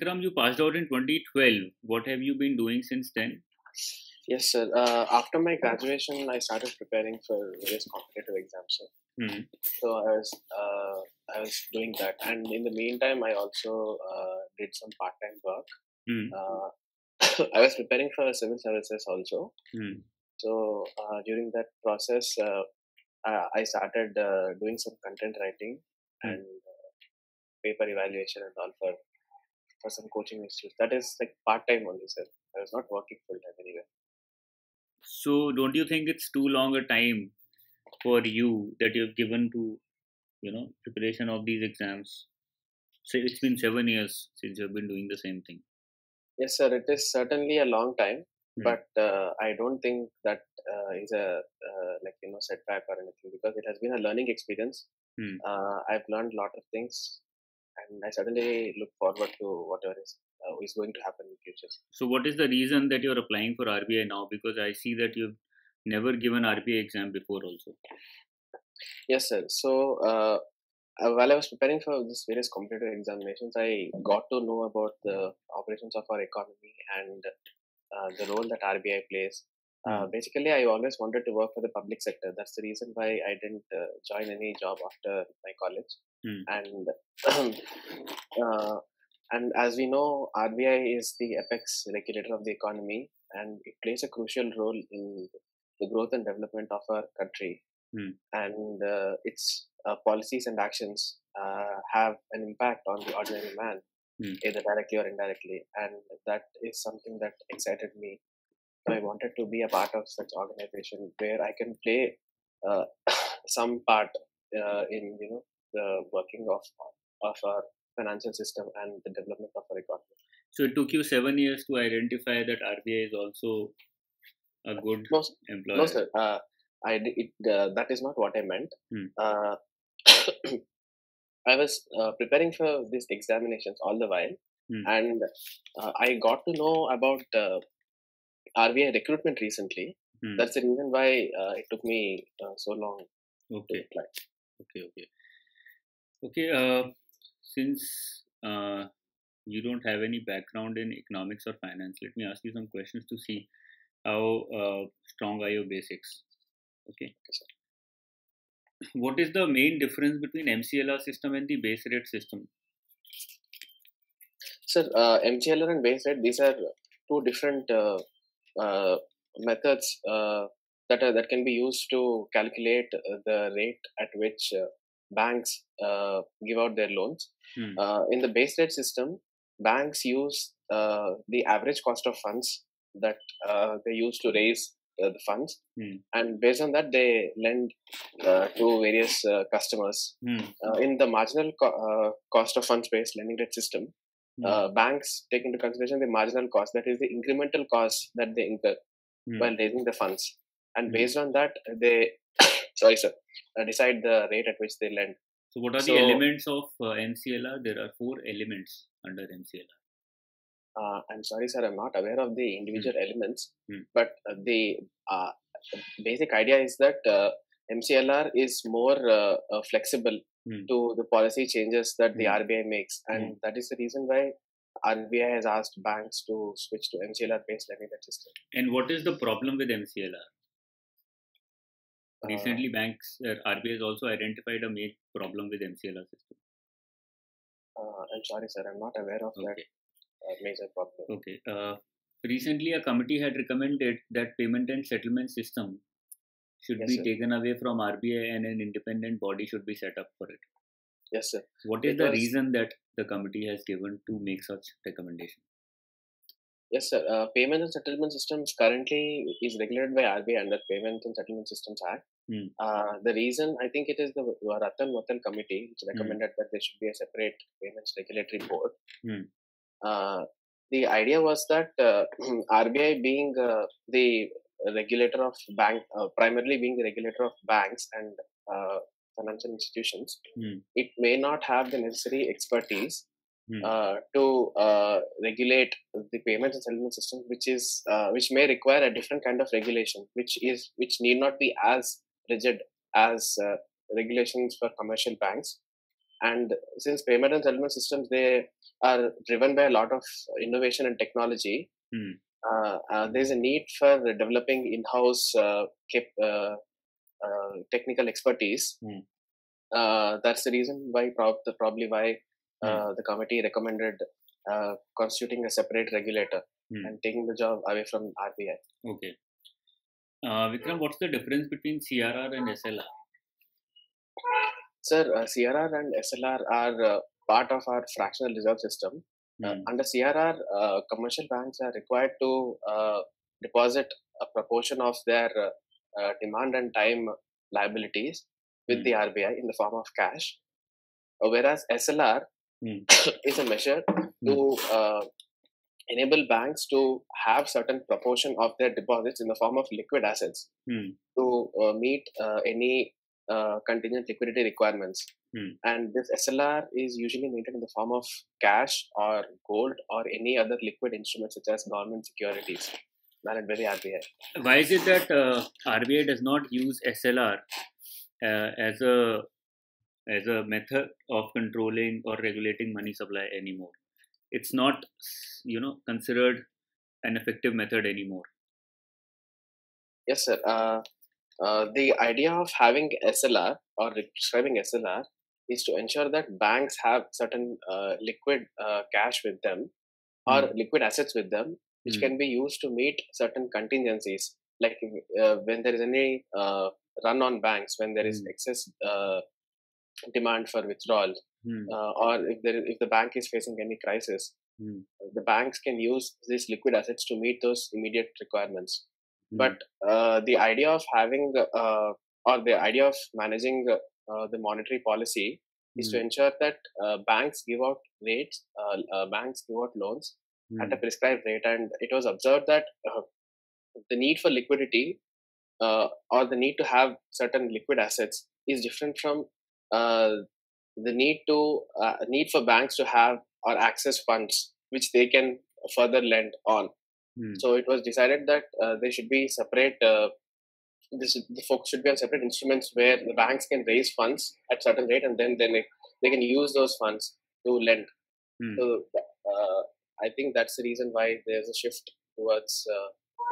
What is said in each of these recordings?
Vikram, you passed out in 2012. What have you been doing since then? Yes, sir. After my graduation, I started preparing for various competitive exams. Sir. Hmm. So I was doing that, and in the meantime, I also did some part-time work. Hmm. I was preparing for civil services also. Hmm. So during that process, I started doing some content writing and paper evaluation and all for some coaching institutes. That is like part-time only, sir. I was not working full-time anyway. So, don't you think it's too long a time for you that you've given to, preparation of these exams? So it's been 7 years since you've been doing the same thing. Yes, sir. It is certainly a long time, Hmm. but I don't think that is a setback or anything, because it has been a learning experience. Hmm. I've learned a lot of things, and I certainly look forward to whatever is going to happen in the future. So, what is the reason that you're applying for RBI now? Because I see that you've never given RBI exam before, also. Yes, sir. So while I was preparing for these various competitive examinations, I got to know about the operations of our economy and the role that RBI plays. Basically, I always wanted to work for the public sector. That's the reason why I didn't join any job after my college. And and as we know, RBI is the apex regulator of the economy, and it plays a crucial role in the growth and development of our country. And its policies and actions have an impact on the ordinary man, either directly or indirectly. And that is something that excited me. So I wanted to be a part of such organization where I can play uh, some part in the working of our financial system and the development of our economy. So it took you 7 years to identify that RBI is also a good employer. No, sir. That is not what I meant. I was preparing for these examinations all the while, and I got to know about RBI recruitment recently. That's the reason why it took me so long to apply. Okay. Since you don't have any background in economics or finance, let me ask you some questions to see how strong are your basics. Okay. What is the main difference between MCLR system and the base rate system? Sir, MCLR and base rate, these are two different methods that can be used to calculate the rate at which banks give out their loans. In the base rate system, banks use the average cost of funds that they use to raise the funds, and based on that they lend to various customers. In the marginal cost of funds based lending rate system, banks take into consideration the marginal cost, that is the incremental cost that they incur while raising the funds, and based on that they decide the rate at which they lend. So what are the elements of MCLR? There are 4 elements under MCLR. I'm sorry, sir, I'm not aware of the individual elements, but the basic idea is that MCLR is more flexible to the policy changes that the RBI makes, and that is the reason why RBI has asked banks to switch to MCLR based lending system. And what is the problem with MCLR? Recently, RBI has also identified a main problem with MCLR system. I'm sorry, sir, I'm not aware of that major problem. Okay. Recently, a committee had recommended that payment and settlement system should be taken away from RBI and an independent body should be set up for it. Yes, sir. What is the reason that the committee has given to make such recommendation? Yes, sir. Payment and settlement systems currently is regulated by RBI under Payment and Settlement Systems Act. The reason, I think it is the Ratan Wattal committee which recommended that there should be a separate payments regulatory board. The idea was that RBI being the regulator of primarily being the regulator of banks and financial institutions, it may not have the necessary expertise to regulate the payments and settlement system, which may require a different kind of regulation, which need not be as rigid as regulations for commercial banks. And since payment and settlement systems, they are driven by a lot of innovation and technology. There's a need for developing in-house technical expertise. That's the reason why probably why the committee recommended constituting a separate regulator and taking the job away from RBI. Okay. Vikram, what's the difference between CRR and SLR? Sir, CRR and SLR are part of our fractional reserve system. Under CRR, commercial banks are required to deposit a proportion of their demand and time liabilities with the RBI in the form of cash, whereas SLR is a measure to enable banks to have certain proportion of their deposits in the form of liquid assets to meet any contingent liquidity requirements. And this SLR is usually maintained in the form of cash or gold or any other liquid instruments such as government securities managed by the RBI. Why is it that RBI does not use SLR as a method of controlling or regulating money supply anymore? It's not, considered an effective method anymore. Yes, sir. The idea of having SLR or prescribing SLR is to ensure that banks have certain liquid cash with them or liquid assets with them, which can be used to meet certain contingencies, like when there is any run on banks, when there is excess demand for withdrawal, or if the bank is facing any crisis, the banks can use these liquid assets to meet those immediate requirements. But the idea of having or the idea of managing the monetary policy is to ensure that banks give out rates, banks give out loans at a prescribed rate, and it was observed that the need for liquidity or the need to have certain liquid assets is different from the need for banks to have or access funds which they can further lend on. So it was decided that there should be separate. The focus should be on separate instruments where the banks can raise funds at certain rate, and then they can use those funds to lend. So I think that's the reason why there's a shift towards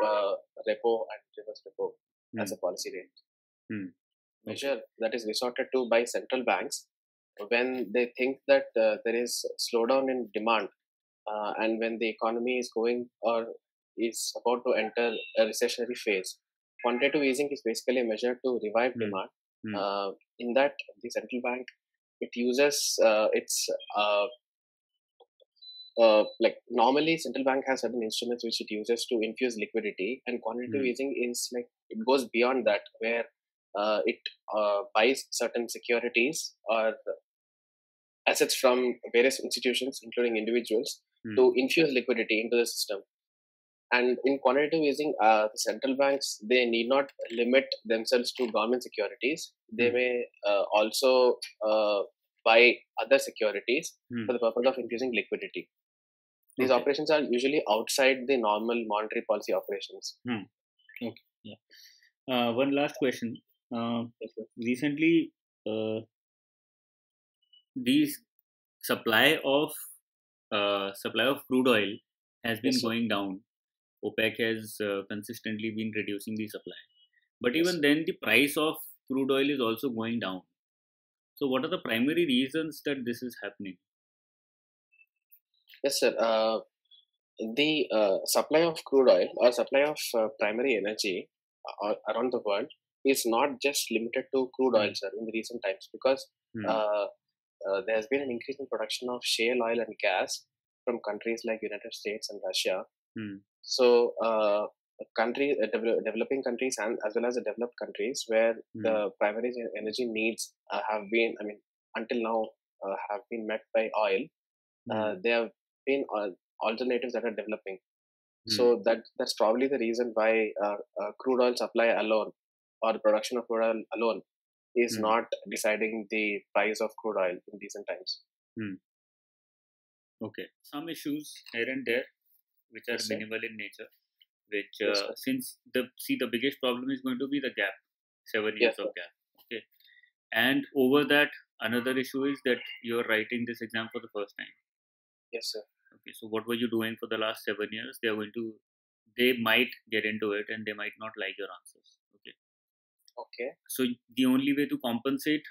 repo and reverse repo as a policy rate measure that is resorted to by central banks when they think that there is slowdown in demand and when the economy is going or is about to enter a recessionary phase. Quantitative easing is basically a measure to revive demand. In that, the central bank, it uses its like normally central bank has certain instruments which it uses to infuse liquidity, and quantitative easing is like it goes beyond that, where it buys certain securities or assets from various institutions, including individuals, to infuse liquidity into the system. And in quantitative easing, the central banks, they need not limit themselves to government securities. They may also buy other securities for the purpose of infusing liquidity. These operations are usually outside the normal monetary policy operations. Okay. Yeah. One last question. Recently, these supply of crude oil has been going down. OPEC has consistently been reducing the supply, but even then the price of crude oil is also going down. So what are the primary reasons that this is happening? Yes, sir. The supply of crude oil or supply of primary energy around the world is not just limited to crude oil, sir, in the recent times, because there has been an increase in production of shale oil and gas from countries like United States and Russia. So developing countries and as well as the developed countries where the primary energy needs have been, until now have been met by oil, there have been alternatives that are developing. So that's probably the reason why crude oil supply alone or the production of crude oil alone is not deciding the price of crude oil in recent times. Okay, some issues here and there which are minimal in nature, which since the biggest problem is going to be the gap, 7 years of gap. Okay, And over that, another issue is that you're writing this exam for the first time. Yes, sir. Okay, so what were you doing for the last 7 years? They might get into it and they might not like your answers. Okay. Okay. So the only way to compensate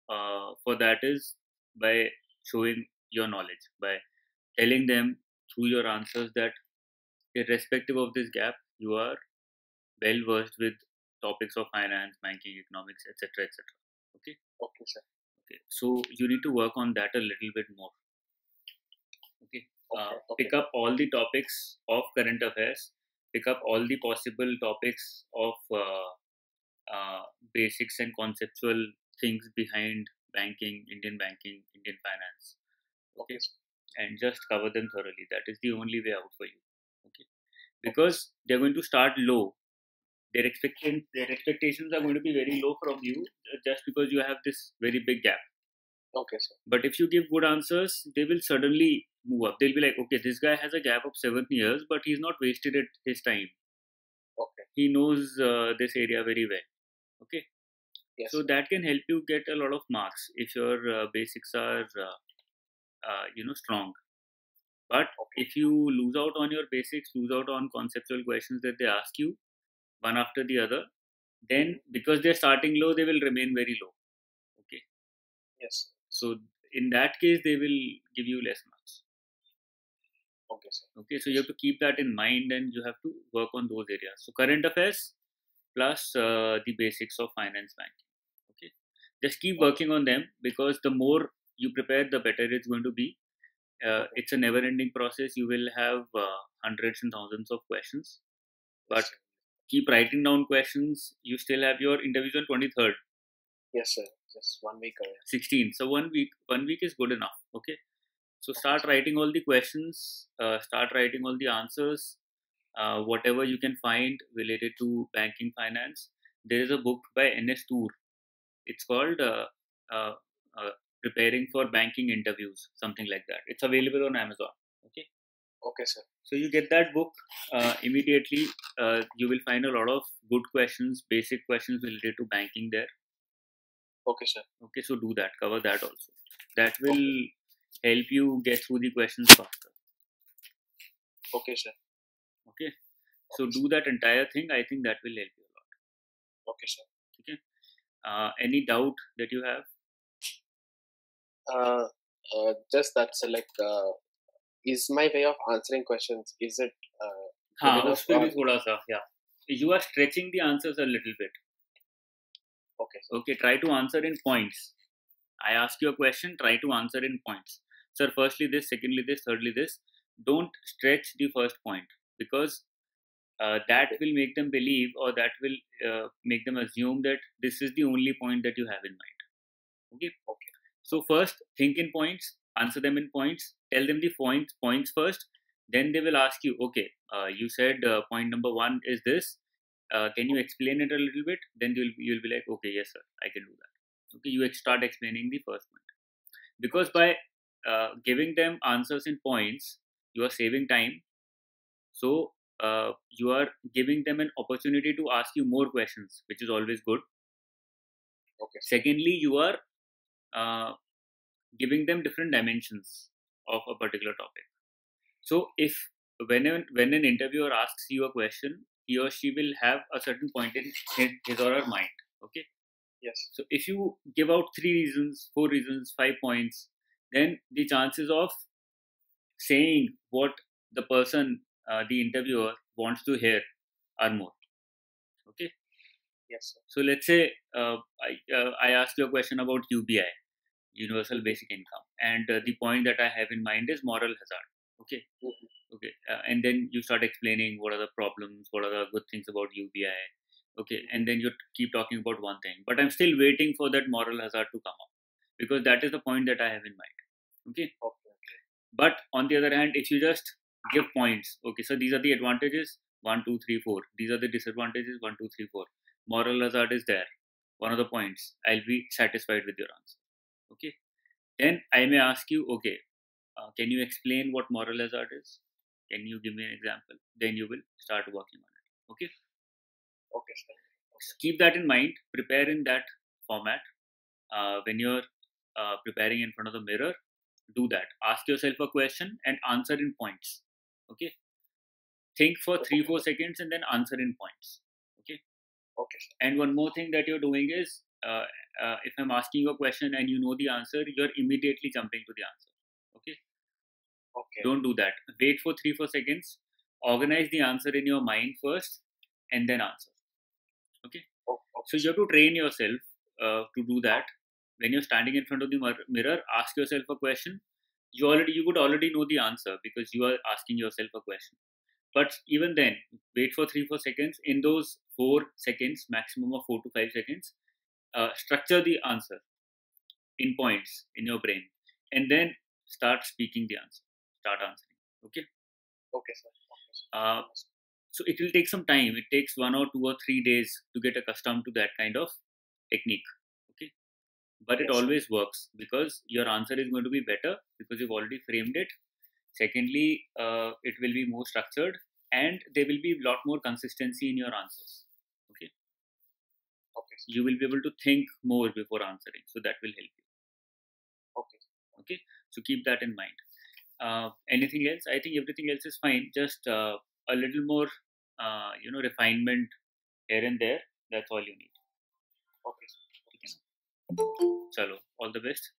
for that is by showing your knowledge, by telling them through your answers that irrespective of this gap, you are well versed with topics of finance, banking, economics, etc., etc. Okay. Okay, sir. Okay. So you need to work on that a little bit more. Okay. Okay. Pick up all the topics of current affairs. Pick up all the possible topics of basics and conceptual things behind banking, Indian finance. Okay. And just cover them thoroughly. That is the only way out for you. Okay. Because they're going to start low. Their expectations are going to be very low from you just because you have this very big gap. Okay, sir. But if you give good answers, they will suddenly move up. They'll be like, okay, this guy has a gap of 7 years, but he's not wasted his time. Okay. He knows this area very well. Okay. Yes. So that can help you get a lot of marks if your basics are, strong. But if you lose out on your basics, lose out on conceptual questions that they ask you one after the other, then because they're starting low, they will remain very low. Okay. Yes. So in that case, they will give you less marks. Okay, sir. Okay, so you have to keep that in mind and you have to work on those areas. So current affairs plus the basics of finance banking. Okay, just keep working on them because the more you prepare, the better it's going to be. It's a never-ending process. You will have hundreds and thousands of questions, but keep writing down questions. You still have your interviews on 23rd. Yes, sir. Just 1 week away. 16. So 1 week is good enough. Okay. So start writing all the questions. Start writing all the answers. Whatever you can find related to banking finance. There is a book by N.S. Toor. It's called uh, Preparing for Banking Interviews, something like that. It's available on Amazon. Okay. Okay, sir. So you get that book immediately. You will find a lot of good questions, basic questions related to banking there. Okay, sir. Okay, so do that. Cover that also. That will help you get through the questions faster. Okay, sir. Okay. So do that entire thing. I think that will help you a lot. Okay, sir. Okay. Any doubt that you have? Just that's is my way of answering questions, is it yeah. You are stretching the answers a little bit. Okay. Okay, try to answer in points. I ask you a question, try to answer in points. Sir, firstly this, secondly this, thirdly this. Don't stretch the first point because that will make them believe or that will make them assume that this is the only point that you have in mind. Okay. So first, think in points, answer them in points, tell them the points first. Then they will ask you, okay, you said point number 1 is this. Can you explain it a little bit? Then you'll be like, okay, yes, sir, I can do that. Okay, you start explaining the first point. Because by giving them answers in points, you are saving time. So you are giving them an opportunity to ask you more questions, which is always good. Okay. Secondly, you are giving them different dimensions of a particular topic. So if when an interviewer asks you a question, he or she will have a certain point in his or her mind. Okay. Yes. So if you give out 3 reasons, 4 reasons, 5 points, then the chances of saying what the person, the interviewer wants to hear are more. Okay. Yes, sir. So let's say I ask you a question about UBI, Universal Basic Income, and the point that I have in mind is moral hazard. Okay. Okay. And then you start explaining what are the problems, what are the good things about UBI. Okay. And then you keep talking about one thing, but I'm still waiting for that moral hazard to come up because that is the point that I have in mind. Okay. But on the other hand, if you just give points, okay, so these are the advantages 1, 2, 3, 4. These are the disadvantages 1, 2, 3, 4. Moral hazard is there. One of the points. I'll be satisfied with your answer. Okay. Then I may ask you, okay, can you explain what moral hazard is? Can you give me an example? Then you will start working on it. Okay. Okay, sir. So keep that in mind. Prepare in that format. when you're preparing in front of the mirror, do that. Ask yourself a question and answer in points. Okay. Think for 3-4 seconds and then answer in points. Okay. Okay. And one more thing that you're doing is, if I'm asking you a question and you know the answer, you're immediately jumping to the answer. Okay. Okay. Don't do that. Wait for 3-4 seconds. Organize the answer in your mind first, and then answer. Okay. So you have to train yourself to do that. When you're standing in front of the mirror, ask yourself a question. You would already know the answer because you are asking yourself a question. But even then, wait for 3-4 seconds. In those 4 seconds, maximum of 4 to 5 seconds, structure the answer in points in your brain, and then start speaking the answer. Start answering. Okay. Okay, sir. So it will take some time. It takes 1 or 2 or 3 days to get accustomed to that kind of technique. Okay. But it always works because your answer is going to be better because you've already framed it. Secondly, it will be more structured and there will be a lot more consistency in your answers. Okay. Okay. You will be able to think more before answering. So that will help you. Okay. Okay. So keep that in mind. Anything else? I think everything else is fine. Just a little more, refinement here and there. That's all you need. Okay. Chalo. All the best.